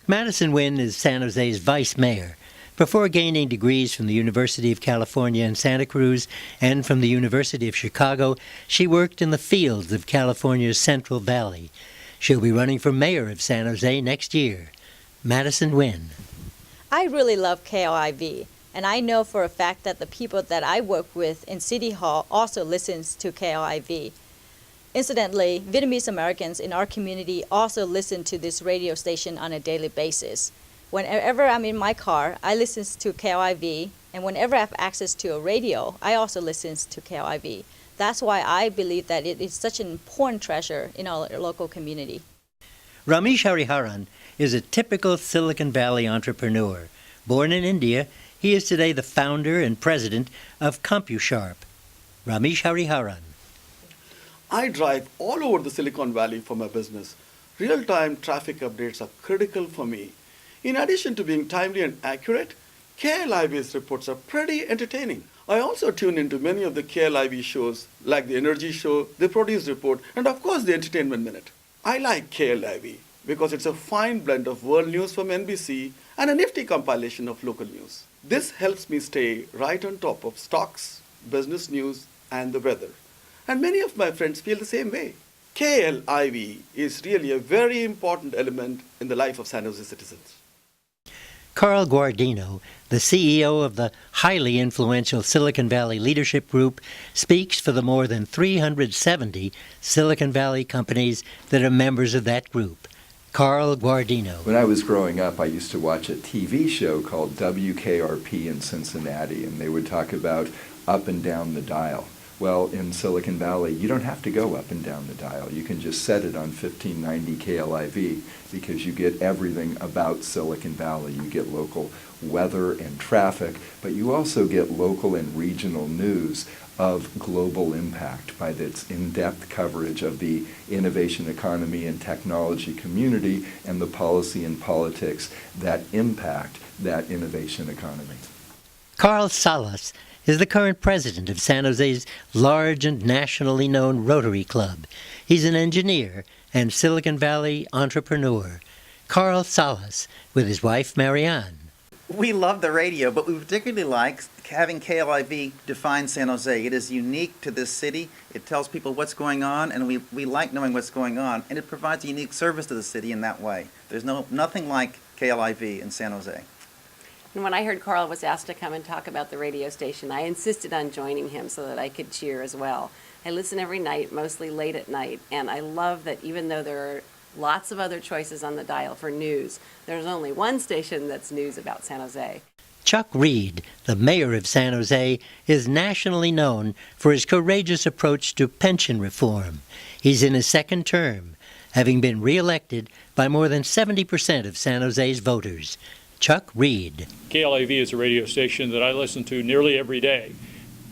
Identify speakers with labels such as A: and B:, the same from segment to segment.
A: Madison Wynn is San Jose's vice mayor. Before gaining degrees from the University of California in Santa Cruz and from the University of Chicago, she worked in the fields of California's Central Valley. She'll be running for mayor of San Jose next year. Madison Wynn.
B: I really love KLIV, and I know for a fact that the people that I work with in City Hall also listens to KLIV. Incidentally, Vietnamese Americans in our community also listen to this radio station on a daily basis. Whenever I'm in my car, I listen to KLIV, and whenever I have access to a radio, I also listen to KLIV. That's why I believe that it is such an important treasure in our local community.
A: Ramesh Hariharan is a typical Silicon Valley entrepreneur. Born in India, he is today the founder and president of CompuSharp. Ramesh Hariharan.
C: I drive all over the Silicon Valley for my business. Real-time traffic updates are critical for me. In addition to being timely and accurate, KLIV's reports are pretty entertaining. I also tune into many of the KLIV shows, like the Energy Show, the Produce Report, and of course the Entertainment Minute. I like KLIV because it's a fine blend of world news from NBC and a nifty compilation of local news. This helps me stay right on top of stocks, business news, and the weather. And many of my friends feel the same way. KLIV is really a very important element in the life of San Jose citizens.
A: Carl Guardino, the CEO of the highly influential Silicon Valley Leadership Group, speaks for the more than 370 Silicon Valley companies that are members of that group. Carl Guardino.
D: When I was growing up, I used to watch a TV show called WKRP in Cincinnati, and they would talk about up and down the dial. Well, in Silicon Valley, you don't have to go up and down the dial. You can just set it on 1590 KLIV because you get everything about Silicon Valley. You get local weather and traffic, but you also get local and regional news of global impact by its in-depth coverage of the innovation economy and technology community and the policy and politics that impact that innovation economy.
A: Carl Salas is the current president of San Jose's large and nationally known Rotary Club. He's an engineer and Silicon Valley entrepreneur. Carl Salas with his wife Marianne.
E: We love the radio, but we particularly like having KLIV define San Jose. It is unique to this city. It tells people what's going on, and we like knowing what's going on, and it provides a unique service to the city in that way. There's nothing like KLIV in San Jose.
F: And when I heard Carl was asked to come and talk about the radio station, I insisted on joining him so that I could cheer as well. I listen every night, mostly late at night, and I love that even though there are lots of other choices on the dial for news, there's only one station that's news about San Jose.
A: Chuck Reed, the mayor of San Jose, is nationally known for his courageous approach to pension reform. He's in his second term, having been re-elected by more than 70% of San Jose's voters. Chuck Reed.
G: KLIV is a radio station that I listen to nearly every day,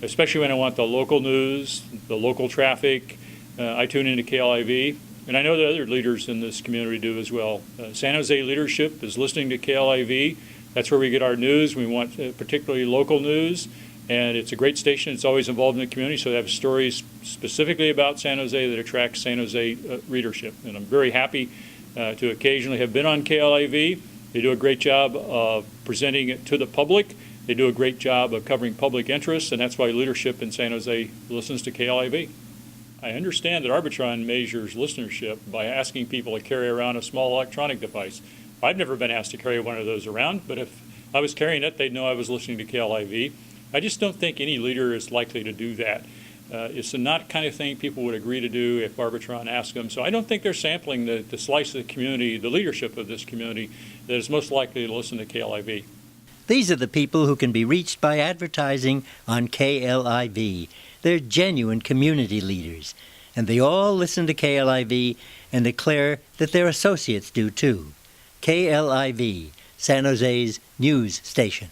G: especially when I want the local news, the local traffic. I tune into KLIV, and I know that other leaders in this community do as well. San Jose leadership is listening to KLIV. That's where we get our news. We want particularly local news, and it's a great station. It's always involved in the community, so they have stories specifically about San Jose that attract San Jose readership. And I'm very happy to occasionally have been on KLIV. They do a great job of presenting it to the public. They do a great job of covering public interests, and that's why leadership in San Jose listens to KLIV. I understand that Arbitron measures listenership by asking people to carry around a small electronic device. I've never been asked to carry one of those around, but if I was carrying it, they'd know I was listening to KLIV. I just don't think any leader is likely to do that. It's not the kind of thing people would agree to do if Arbitron asked them. So I don't think they're sampling the slice of the community, the leadership of this community, that is most likely to listen to KLIV.
A: These are the people who can be reached by advertising on KLIV. They're genuine community leaders, and they all listen to KLIV and declare that their associates do too. KLIV, San Jose's news station.